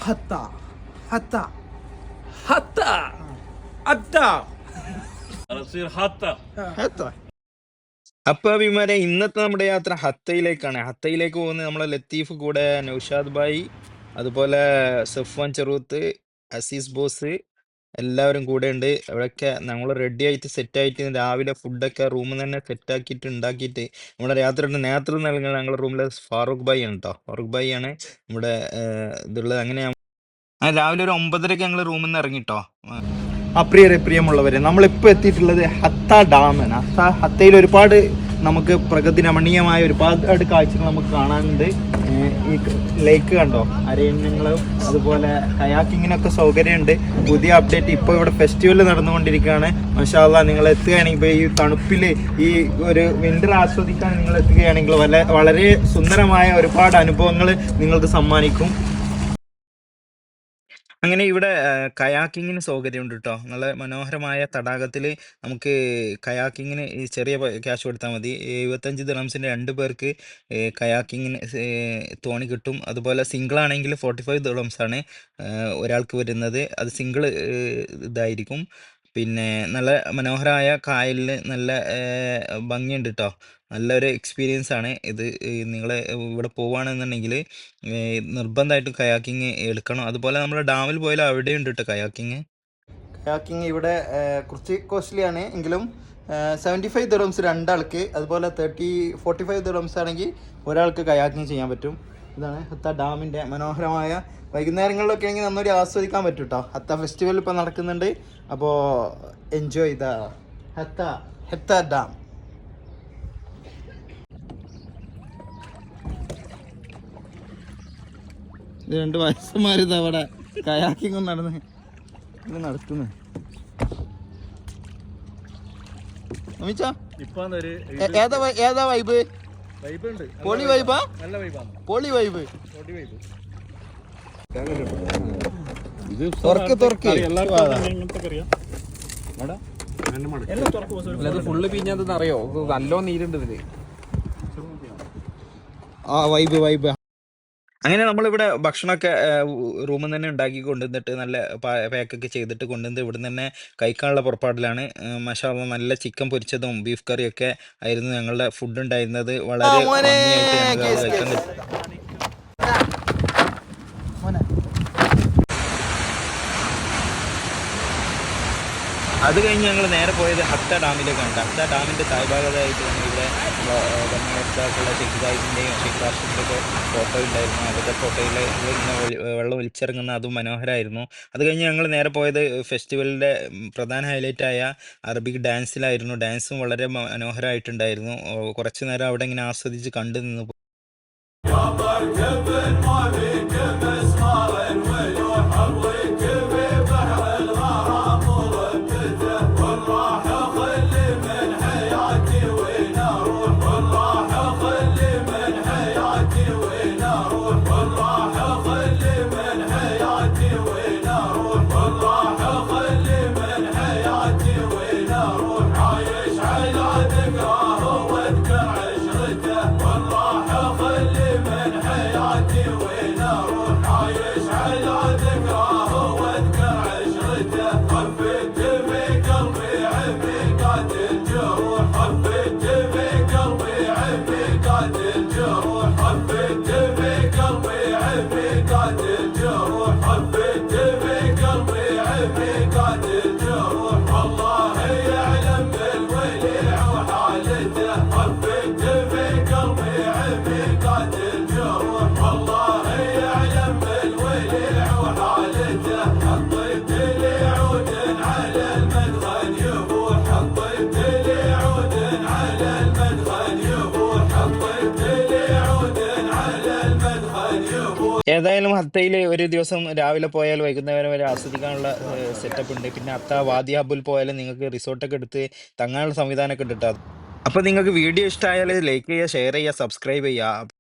حتى حتى حتى حتى تصير حتى حتى അപ്പൊ വിമാരെ ഇന്നത്തെ നമ്മുടെ യാത്ര ഹത്തയിലേക്കാണ്. ഹത്തയിലേക്ക് പോകുന്നത് നമ്മളെ ലത്തീഫ് കൂടെ, നൗഷാദ് ഭായി, അതുപോലെ സഫ്വാൻ ചെറുത്ത്, അസീസ് ബോസ് എല്ലാവരും കൂടെ ഉണ്ട്. അവിടെയൊക്കെ നമ്മൾ റെഡി ആയിട്ട് സെറ്റ് ആയിട്ട് രാവിലെ ഫുഡൊക്കെ റൂമിൽ തന്നെ സെറ്റ് ആക്കിയിട്ട് ഉണ്ടാക്കിയിട്ട് നമ്മുടെ യാത്രയുടെ നേതൃത്വം നൽകുന്നത് ഞങ്ങളുടെ റൂമിലെ ഫാറൂഖ് ഭായി ആണ് കേട്ടോ. ഫാറൂഖ് ഭായി ആണ് നമ്മുടെ ഇതുള്ളത്. അങ്ങനെ രാവിലെ ഒരു 9:30 ഞങ്ങൾ റൂമിൽ നിന്ന് ഇറങ്ങിട്ടോ. പ്രിയമുള്ളവരെ, നമ്മളിപ്പോൾ എത്തിയിട്ടുള്ളത് ഹത്ത ഡാമാണ്. ഹത്തയിൽ ഒരുപാട് നമുക്ക് പ്രകൃതി രമണീയമായ ഒരുപാട് കാഴ്ചകൾ നമുക്ക് കാണാനുണ്ട്. ഈ ലേക്ക് കണ്ടോ, അരണ്യങ്ങളും അതുപോലെ കയാക്കിങ്ങിനൊക്കെ സൗകര്യമുണ്ട്. പുതിയ അപ്ഡേറ്റ് ഇപ്പോൾ ഇവിടെ ഫെസ്റ്റിവൽ നടന്നുകൊണ്ടിരിക്കുകയാണ്. മാഷാ അല്ലാഹ്, നിങ്ങൾ എത്തുകയാണെങ്കിൽ ഇപ്പോൾ ഈ തണുപ്പിൽ ഈ ഒരു വിൻ്റർ ആസ്വദിക്കാൻ നിങ്ങൾ എത്തുകയാണെങ്കിൽ വളരെ സുന്ദരമായ ഒരുപാട് അനുഭവങ്ങൾ നിങ്ങൾക്ക് സമ്മാനിക്കും. അങ്ങനെ ഇവിടെ കയാക്കിങ്ങിന് സൗകര്യമുണ്ട് കേട്ടോ. നല്ല മനോഹരമായ തടാകത്തിൽ നമുക്ക് കയാക്കിങ്ങിന് ഈ ചെറിയ ക്യാഷ് കൊടുത്താൽ മതി. 75 ദിർഹംസിൻ്റെ 2 പേർക്ക് കയാക്കിങ്ങിന് തോണി കിട്ടും. അതുപോലെ സിംഗിൾ ആണെങ്കിൽ 45 ദിർഹംസാണ് ഒരാൾക്ക് വരുന്നത്. അത് സിംഗിൾ ഇതായിരിക്കും. പിന്നെ നല്ല മനോഹരമായ കായലിൽ നല്ല ഭംഗിയുണ്ട് കേട്ടോ. നല്ലൊരു എക്സ്പീരിയൻസ് ആണ് ഇത്. നിങ്ങൾ ഇവിടെ പോവുകയാണെന്നുണ്ടെങ്കിൽ നിർബന്ധമായിട്ടും കയാക്കിങ് എടുക്കണം. അതുപോലെ നമ്മൾ ഡാമിൽ പോയാലും അവിടെയുണ്ട് കേട്ടോ കയാക്കിങ്. ഇവിടെ കുറച്ച് കോസ്റ്റ്ലി ആണ് എങ്കിലും 75 ദിർഹംസ് രണ്ടാൾക്ക്, അതുപോലെ 45 ദിർഹംസ് ആണെങ്കിൽ ഒരാൾക്ക് കയാക്കിങ് ചെയ്യാൻ പറ്റും. ഇതാണ് ഹത്ത ഡാമിൻ്റെ മനോഹരമായ വൈകുന്നേരങ്ങളിലൊക്കെ ആണെങ്കിൽ നന്നൊരു ആസ്വദിക്കാൻ പറ്റും കേട്ടോ. ഹത്ത ഫെസ്റ്റിവൽ ഇപ്പോൾ നടക്കുന്നുണ്ട്. അപ്പോൾ എൻജോയ് ദ ഹത്ത ഡാം. ഇത് 2 വയസ്സന്മാരിത് അവിടെ കയാക്കിങ് നടന്ന് നടക്കുന്നു. ഏതാ വൈബ്? പൊളി വൈബാ? പൊളി വൈബ്. ഫുള്ള് പിഞ്ഞറിയോ, നല്ലോ നീരുണ്ട് ഇതില്. വൈബ്. അങ്ങനെ നമ്മളിവിടെ ഭക്ഷണമൊക്കെ റൂമിൽ നിന്ന് തന്നെ ഉണ്ടാക്കി കൊണ്ടുവന്നിട്ട് നല്ല പാക്കൊക്കെ ചെയ്തിട്ട് കൊണ്ടുവന്ന് ഇവിടെ നിന്ന് തന്നെ കഴിക്കാനുള്ള പുറപ്പാടിലാണ്. മാഷാ അല്ലാഹ്, നല്ല ചിക്കൻ പൊരിച്ചതും ബീഫ് കറിയൊക്കെ ആയിരുന്നു ഞങ്ങളുടെ ഫുഡ് ഉണ്ടായിരുന്നത്. വളരെ ഭംഗിയായിട്ട് കഴിക്കാൻ പറ്റും. അത് കഴിഞ്ഞ് ഞങ്ങൾ നേരെ പോയത് ഹത്ത ഡാമിലേക്കാണ്. ഹത്ത ഡാമിൻ്റെ താഴ്ഭാഗത്തായിട്ട് ഞങ്ങളിവിടെ ഭംഗിയായിട്ടുള്ള ഷെയ്ഖ് സാഹിബിൻ്റെയും ഷെയ്ഖ് റാഷിദിൻ്റെയൊക്കെ ഫോട്ടോ ഉണ്ടായിരുന്നു. അവരുടെ ഫോട്ടോയിൽ ഇങ്ങനെ വെള്ളം ഒലിച്ചിറങ്ങുന്ന അതും മനോഹരമായിരുന്നു. അത് കഴിഞ്ഞ് ഞങ്ങൾ നേരെ പോയത് ഫെസ്റ്റിവലിൻ്റെ പ്രധാന ഹൈലൈറ്റായ അറബിക് ഡാൻസിലായിരുന്നു. ഡാൻസും വളരെ മനോഹരമായിട്ടുണ്ടായിരുന്നു. കുറച്ച് നേരം അവിടെ ഇങ്ങനെ ആസ്വദിച്ച് കണ്ടു നിന്ന്. ഏതായാലും ഹത്തയിൽ ഒരു ദിവസം രാവിലെ പോയാൽ വൈകുന്നേരം വരെ ആസ്വദിക്കാനുള്ള സെറ്റപ്പ് ഉണ്ട്. പിന്നെ ഹത്ത വാദി ഹബ്ബിൽ പോയാലും നിങ്ങൾക്ക് റിസോർട്ടൊക്കെ എടുത്ത് തങ്ങാനുള്ള സംവിധാനമൊക്കെ ഉണ്ട് കേട്ടോ. അപ്പോൾ നിങ്ങൾക്ക് വീഡിയോ ഇഷ്ടമായാൽ ലൈക്ക് ചെയ്യുക, ഷെയർ ചെയ്യുക, സബ്സ്ക്രൈബ് ചെയ്യുക.